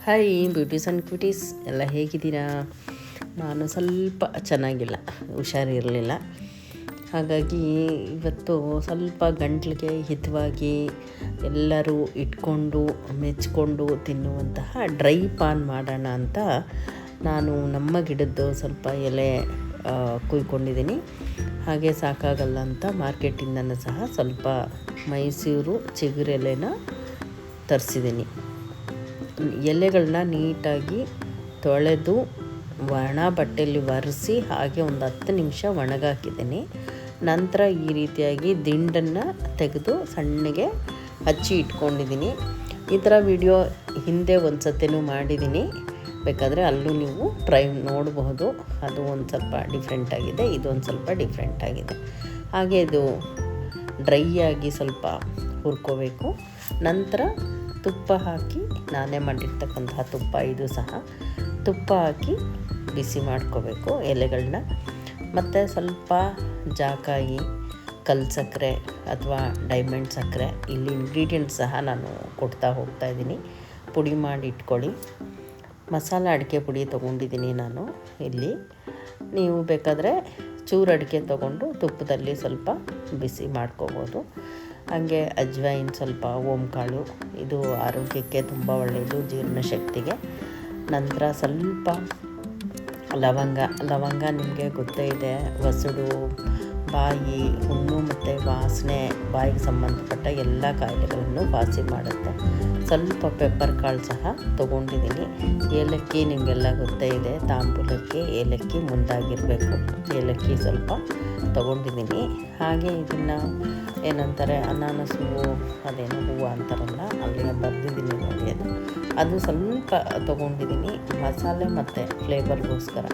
Hi beauties and ಕ್ವಿಟೀಸ್ ಎಲ್ಲ ಹೇಗಿದ್ದೀರಾ? ನಾನು ಸ್ವಲ್ಪ ಚೆನ್ನಾಗಿಲ್ಲ, ಹುಷಾರಿರಲಿಲ್ಲ. ಹಾಗಾಗಿ ಇವತ್ತು ಸ್ವಲ್ಪ ಗಂಟ್ಲಿಗೆ ಹಿತವಾಗಿ ಎಲ್ಲರೂ ಇಟ್ಕೊಂಡು ಮೆಚ್ಚಿಕೊಂಡು ತಿನ್ನುವಂತಹ ಡ್ರೈ ಪಾನ್ ಮಾಡೋಣ ಅಂತ ನಾನು ನಮ್ಮ ಗಿಡದ್ದು ಸ್ವಲ್ಪ ಎಲೆ ಕುಯ್ಕೊಂಡಿದ್ದೀನಿ. ಹಾಗೆ ಸಾಕಾಗಲ್ಲ ಅಂತ ಮಾರ್ಕೆಟಿಂದನೂ ಸಹ ಸ್ವಲ್ಪ ಮೈಸೂರು ಚಿಗುರೆಲೆನ ತರಿಸಿದ್ದೀನಿ. ಎಲೆಗಳನ್ನ ನೀಟಾಗಿ ತೊಳೆದು ಒಣ ಬಟ್ಟೆಯಲ್ಲಿ ಒರೆಸಿ ಹಾಗೆ ಒಂದು 10 ನಿಮಿಷ ಒಣಗಾಕಿದ್ದೀನಿ. ನಂತರ ಈ ರೀತಿಯಾಗಿ ದಿಂಡನ್ನು ತೆಗೆದು ಸಣ್ಣಗೆ ಹಚ್ಚಿ ಇಟ್ಕೊಂಡಿದ್ದೀನಿ. ಈ ಥರ ವಿಡಿಯೋ ಹಿಂದೆ ಒಂದು ಸತಿನೂ ಮಾಡಿದ್ದೀನಿ, ಬೇಕಾದರೆ ಅಲ್ಲೂ ನೀವು ಟ್ರೈ ನೋಡಬಹುದು. ಅದು ಒಂದು ಸ್ವಲ್ಪ ಡಿಫ್ರೆಂಟ್ ಆಗಿದೆ, ಇದೊಂದು ಸ್ವಲ್ಪ ಡಿಫ್ರೆಂಟ್ ಆಗಿದೆ. ಹಾಗೆ ಇದು ಡ್ರೈ ಆಗಿ ಸ್ವಲ್ಪ ಹುರ್ಕೋಬೇಕು. ನಂತರ ತುಪ್ಪ ಹಾಕಿ, ನಾನೇ ಮಾಡಿರ್ತಕ್ಕಂತಹ ತುಪ್ಪ ಇದು ಸಹ, ತುಪ್ಪ ಹಾಕಿ ಬಿಸಿ ಮಾಡ್ಕೋಬೇಕು ಎಲೆಗಳನ್ನ. ಮತ್ತು ಸ್ವಲ್ಪ ಜಾಕಾಯಿ, ಕಲ್ಲು ಸಕ್ಕರೆ ಅಥವಾ ಡೈಮಂಡ್ ಸಕ್ಕರೆ, ಇಲ್ಲಿ ಇಂಗ್ರೀಡಿಯೆಂಟ್ಸ್ ಸಹ ನಾನು ಕೊಡ್ತಾ ಹೋಗ್ತಾಯಿದ್ದೀನಿ. ಪುಡಿ ಮಾಡಿ ಇಟ್ಕೊಳ್ಳಿ. ಮಸಾಲ ಅಡಿಕೆ ಪುಡಿ ತೊಗೊಂಡಿದ್ದೀನಿ ನಾನು ಇಲ್ಲಿ. ನೀವು ಬೇಕಾದರೆ ಚೂರು ಅಡಿಕೆ ತೊಗೊಂಡು ತುಪ್ಪದಲ್ಲಿ ಸ್ವಲ್ಪ ಬಿಸಿ ಮಾಡ್ಕೋಬೋದು. ಹಾಗೆ ಅಜ್ವೈನ್ ಸ್ವಲ್ಪ, ಓಂಕಾಳು, ಇದು ಆರೋಗ್ಯಕ್ಕೆ ತುಂಬ ಒಳ್ಳೆಯದು, ಜೀರ್ಣಶಕ್ತಿಗೆ. ನಂತರ ಸ್ವಲ್ಪ ಲವಂಗ ನಿಮಗೆ ಗೊತ್ತೇ ಇದೆ, ವಸಡು, ಬಾಯಿ ಹುಣ್ಣು ಮತ್ತು ವಾಸನೆ, ಬಾಯಿಗೆ ಸಂಬಂಧಪಟ್ಟ ಎಲ್ಲ ಕಾಯಿಲೆಗಳನ್ನು ವಾಸಿ ಮಾಡುತ್ತೆ. ಸ್ವಲ್ಪ ಪೆಪ್ಪರ್ ಕಾಳು ಸಹ ತೊಗೊಂಡಿದ್ದೀನಿ. ಏಲಕ್ಕಿ ನಿಮಗೆಲ್ಲ ಗೊತ್ತೇ ಇದೆ, ತಾಂಬೂಲಕ್ಕೆ ಏಲಕ್ಕಿ ಮುಂದಾಗಿರಬೇಕು. ಏಲಕ್ಕಿ ಸ್ವಲ್ಪ ತೊಗೊಂಡಿದ್ದೀನಿ. ಹಾಗೆ ಇದನ್ನು ಏನಂತಾರೆ, ಅನಾನಸ್ ಹೂವು, ಅದೇನೋ ಹೂವು ಅಂತಾರಲ್ಲ, ಅಲ್ಲಿಗೆ ಬರೆದಿದ್ದೀನಿ ನೋಡಿ, ಅದು ಸ್ವಲ್ಪ ತೊಗೊಂಡಿದ್ದೀನಿ ಮಸಾಲೆ ಮತ್ತು ಫ್ಲೇವರ್ಗೋಸ್ಕರ.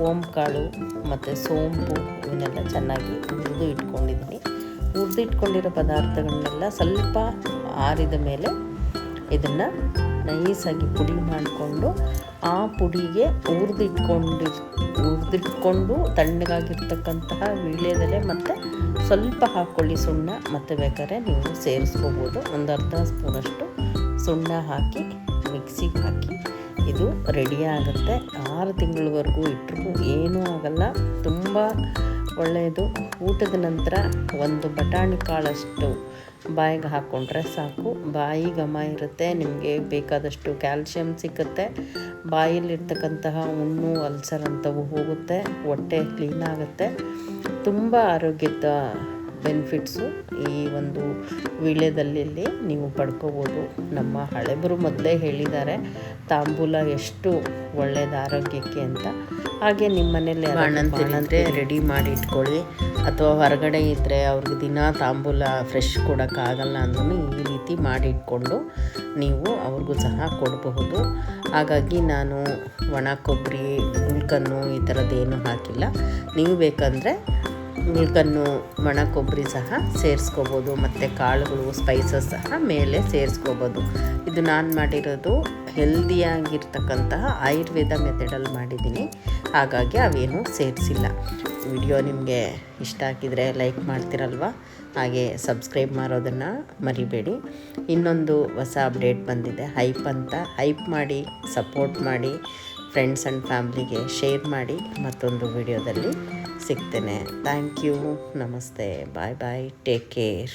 ಓಂಕಾಳು ಮತ್ತು ಸೋಂಪು ಇವನ್ನೆಲ್ಲ ಚೆನ್ನಾಗಿ ಹುರಿದು ಇಟ್ಕೊಂಡಿದ್ದೀನಿ. ಹುರಿದು ಇಟ್ಕೊಂಡಿರೋ ಪದಾರ್ಥಗಳನ್ನೆಲ್ಲ ಸ್ವಲ್ಪ ಆರಿದ ಮೇಲೆ ಇದನ್ನು ನೈಸಾಗಿ ಪುಡಿ ಮಾಡಿಕೊಂಡು, ಆ ಪುಡಿಗೆ ಹುರಿದಿಟ್ಕೊಂಡು ತಣ್ಣಗಾಗಿರ್ತಕ್ಕಂತಹ ವೀಳ್ಯದೆಲೆ ಮತ್ತು ಸ್ವಲ್ಪ ಹಾಕ್ಕೊಳ್ಳಿ ಸುಣ್ಣ, ಮತ್ತು ಬೇಕಾದ್ರೆ ನೀವು ಸೇರಿಸ್ಕೋಬೋದು. ಒಂದು ಅರ್ಧ ಸ್ಪೂನಷ್ಟು ಸುಣ್ಣ ಹಾಕಿ ಮಿಕ್ಸಿಗೆ ಹಾಕಿ ಇದು ರೆಡಿ ಆಗುತ್ತೆ. 6 ತಿಂಗಳವರೆಗೂ ಇಟ್ಟರು ಏನೂ ಆಗಲ್ಲ, ತುಂಬ ಒಳ್ಳೆಯದು. ಊಟದ ನಂತರ ಒಂದು ಬಟಾಣಿ ಕಾಳಷ್ಟು ಬಾಯಿಗೆ ಹಾಕ್ಕೊಂಡ್ರೆ ಸಾಕು, ಬಾಯಿ ಘಮ ಇರುತ್ತೆ, ನಿಮಗೆ ಬೇಕಾದಷ್ಟು ಕ್ಯಾಲ್ಶಿಯಂ ಸಿಕ್ಕುತ್ತೆ, ಬಾಯಲ್ಲಿರ್ತಕ್ಕಂತಹ ಹುಣ್ಣು, ಅಲ್ಸರ್ ಅಂಥವು ಹೋಗುತ್ತೆ, ಹೊಟ್ಟೆ ಕ್ಲೀನ್ ಆಗುತ್ತೆ. ತುಂಬ ಆರೋಗ್ಯದ ಬೆನಿಫಿಟ್ಸು ಈ ಒಂದು ವೀಳ್ಯದಲ್ಲಿ ನೀವು ಪಡ್ಕೋಬೋದು. ನಮ್ಮ ಹಳೆಬರು ಮೊದಲೇ ಹೇಳಿದ್ದಾರೆ ತಾಂಬೂಲ ಎಷ್ಟು ಒಳ್ಳೆಯದು ಆರೋಗ್ಯಕ್ಕೆ ಅಂತ. ಹಾಗೆ ನಿಮ್ಮ ಮನೇಲಿ ಬಾಣಂತಿದ್ರೆ ರೆಡಿ ಮಾಡಿ ಇಟ್ಕೊಳ್ಳಿ, ಅಥವಾ ಹೊರಗಡೆ ಇದ್ದರೆ ಅವ್ರಿಗೆ ದಿನ ತಾಂಬೂಲ ಫ್ರೆಶ್ ಕೊಡೋಕ್ಕಾಗಲ್ಲ ಅಂದ್ರೂ ಈ ರೀತಿ ಮಾಡಿ ಇಟ್ಕೊಂಡು ನೀವು ಅವ್ರಿಗೂ ಸಹ ಕೊಡಬಹುದು. ಹಾಗಾಗಿ ನಾನು ಒಣ ಕೊಬ್ಬರಿ, ಗುಲ್ಕನ್ನು ಈ ಥರದ್ದೇನೂ ಹಾಕಿಲ್ಲ. ನೀವು ಬೇಕಂದರೆ ಗುಲ್ಕನ್ನು, ಒಣ ಕೊಬ್ಬರಿ ಸಹ ಸೇರಿಸ್ಕೋಬೋದು, ಮತ್ತು ಕಾಳುಗಳು, ಸ್ಪೈಸಸ್ ಸಹ ಮೇಲೆ ಸೇರಿಸ್ಕೋಬೋದು. ಇದು ನಾನು ಮಾಡಿರೋದು ಹೆಲ್ದಿಯಾಗಿರ್ತಕ್ಕಂತಹ ಆಯುರ್ವೇದ ಮೆಥಡಲ್ಲಿ ಮಾಡಿದ್ದೀನಿ, ಹಾಗಾಗಿ ಅವೇನೂ ಸೇರಿಸಿಲ್ಲ. ವಿಡಿಯೋ ನಿಮಗೆ ಇಷ್ಟ ಆಗಿದರೆ ಲೈಕ್ ಮಾಡ್ತೀರಲ್ವ, ಹಾಗೆ ಸಬ್ಸ್ಕ್ರೈಬ್ ಮಾಡೋದನ್ನು ಮರಿಬೇಡಿ. ಇನ್ನೊಂದು ಹೊಸ ಅಪ್ಡೇಟ್ ಬಂದಿದೆ, ಹೈಪ್ ಅಂತ. ಹೈಪ್ ಮಾಡಿ, ಸಪೋರ್ಟ್ ಮಾಡಿ, ಫ್ರೆಂಡ್ಸ್ ಆ್ಯಂಡ್ ಫ್ಯಾಮ್ಲಿಗೆ ಶೇರ್ ಮಾಡಿ. ಮತ್ತೊಂದು ವಿಡಿಯೋದಲ್ಲಿ ಸಿಗ್ತೇನೆ. ಥ್ಯಾಂಕ್ ಯು, ನಮಸ್ತೆ, ಬಾಯ್ ಬಾಯ್, ಟೇಕ್ ಕೇರ್.